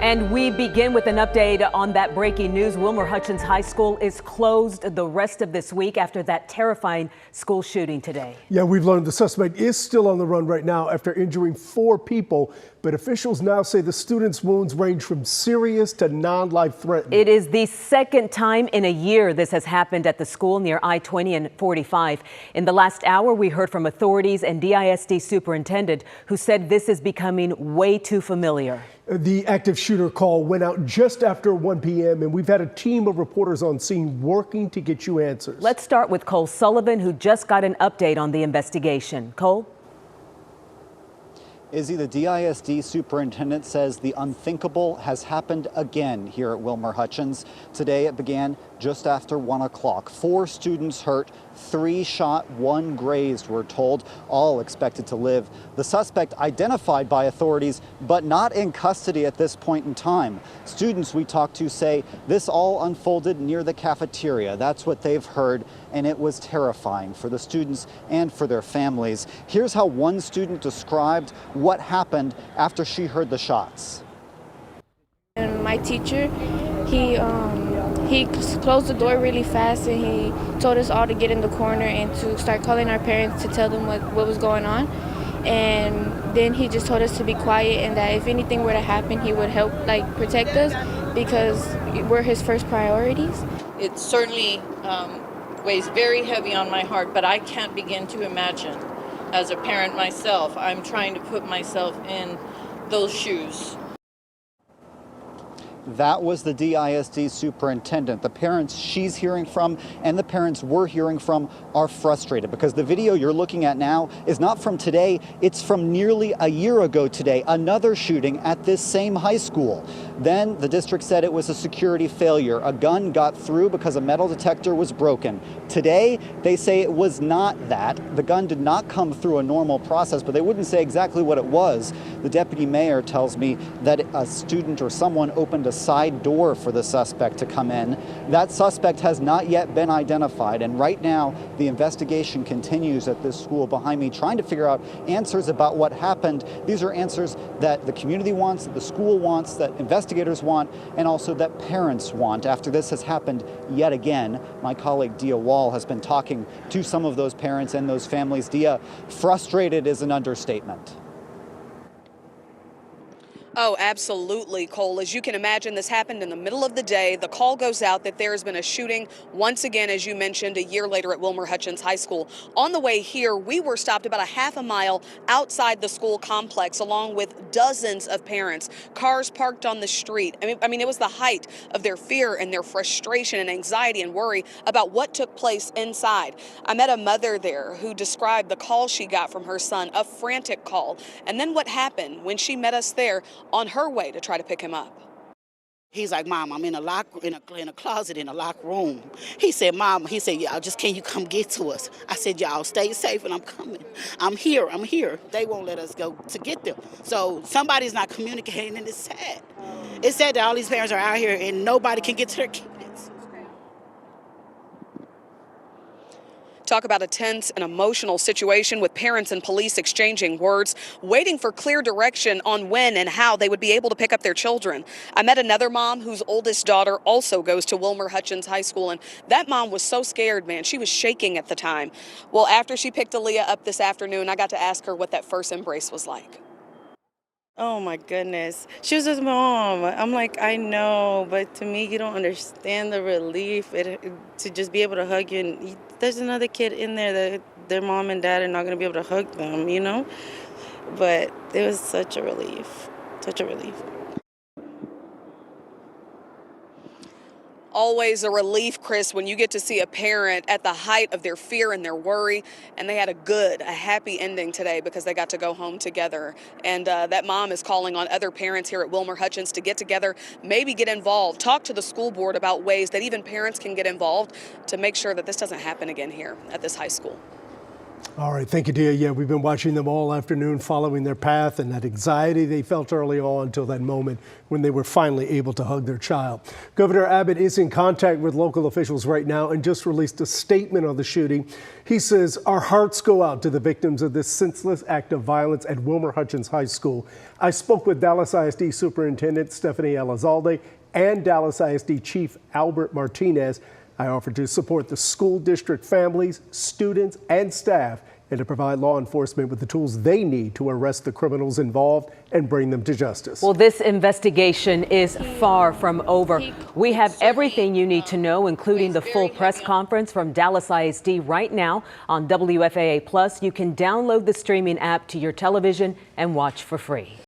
And we begin with an update on that breaking news. Wilmer-Hutchins High School is closed the rest of this week after that terrifying school shooting today. Yeah, we've learned the suspect is still on the run right now after injuring 4 people. But officials now say the student's wounds range from serious to non-life threatening. It is the second time in a year this has happened at the school near I-20 and 45. In the last hour, we heard from authorities and DISD superintendent who said this is becoming way too familiar. The active shooter call went out just after 1 p.m. and we've had a team of reporters on scene working to get you answers. Let's start with Cole Sullivan, who just got an update on the investigation. Cole? Izzy, the DISD superintendent says the unthinkable has happened again here at Wilmer-Hutchins. Today it began just after 1 o'clock. 4 students hurt, 3 shot, 1 grazed, we're told, all expected to live. The suspect identified by authorities, but not in custody at this point in time. Students we talked to say this all unfolded near the cafeteria. That's what they've heard, and it was terrifying for the students and for their families. Here's how one student described what happened after she heard the shots. And my teacher, he closed the door really fast, and he told us all to get in the corner and to start calling our parents to tell them what was going on. And then he just told us to be quiet and that if anything were to happen, he would help protect us because we're his first priorities. It certainly weighs very heavy on my heart, but I can't begin to imagine. As a parent myself, I'm trying to put myself in those shoes. That was the DISD superintendent. The parents she's hearing from and the parents we're hearing from are frustrated because the video you're looking at now is not from today. It's from nearly a year ago today, another shooting at this same high school. Then the district said it was a security failure. A gun got through because a metal detector was broken. Today, they say it was not that. The gun did not come through a normal process, but they wouldn't say exactly what it was. The deputy mayor tells me that a student or someone opened a side door for the suspect to come in. That suspect has not yet been identified, and right now the investigation continues at this school behind me, trying to figure out answers about what happened. These are answers that the community wants, that the school wants, that investigators want, and also that parents want after this has happened yet again. My colleague Dia Wall has been talking to some of those parents and those families. Dia, frustrated is an understatement. Oh, absolutely, Cole. As you can imagine, this happened in the middle of the day. The call goes out that there has been a shooting once again, as you mentioned, a year later at Wilmer-Hutchins High School. On the way here, we were stopped about a half a mile outside the school complex, along with dozens of parents, cars parked on the street. I mean, it was the height of their fear and their frustration and anxiety and worry about what took place inside. I met a mother there who described the call she got from her son, a frantic call, and then what happened when she met us there on her way to try to pick him up. He's like, Mom, I'm in a closet in a locked room. He said, Mom, y'all, just can you come get to us? I said, y'all, stay safe and I'm coming. I'm here. They won't let us go to get them. So somebody's not communicating, and it's sad. It's sad that all these parents are out here and nobody can get to their kids. Talk about a tense and emotional situation with parents and police exchanging words, waiting for clear direction on when and how they would be able to pick up their children. I met another mom whose oldest daughter also goes to Wilmer-Hutchins High School, and that mom was so scared, man. She was shaking at the time. Well, after she picked Aaliyah up this afternoon, I got to ask her what that first embrace was like. Oh my goodness. She was his mom. I'm like, I know, but to me, you don't understand the relief to just be able to hug you. And there's another kid in there that their mom and dad are not going to be able to hug them, you know? But it was such a relief, such a relief. Always a relief, Chris, when you get to see a parent at the height of their fear and their worry, and they had a happy ending today because they got to go home together. And that mom is calling on other parents here at Wilmer-Hutchins to get together, maybe get involved, talk to the school board about ways that even parents can get involved to make sure that this doesn't happen again here at this high school. All right, thank you, Dia. Yeah, we've been watching them all afternoon, following their path and that anxiety they felt early on until that moment when they were finally able to hug their child. Governor Abbott is in contact with local officials right now and just released a statement on the shooting. He says, our hearts go out to the victims of this senseless act of violence at Wilmer-Hutchins High School. I spoke with Dallas ISD Superintendent Stephanie Elizalde and Dallas ISD Chief Albert Martinez. I offered to support the school district families, students, and staff, and to provide law enforcement with the tools they need to arrest the criminals involved and bring them to justice. Well, this investigation is far from over. We have everything you need to know, including the full press conference from Dallas ISD right now on WFAA Plus. You can download the streaming app to your television and watch for free.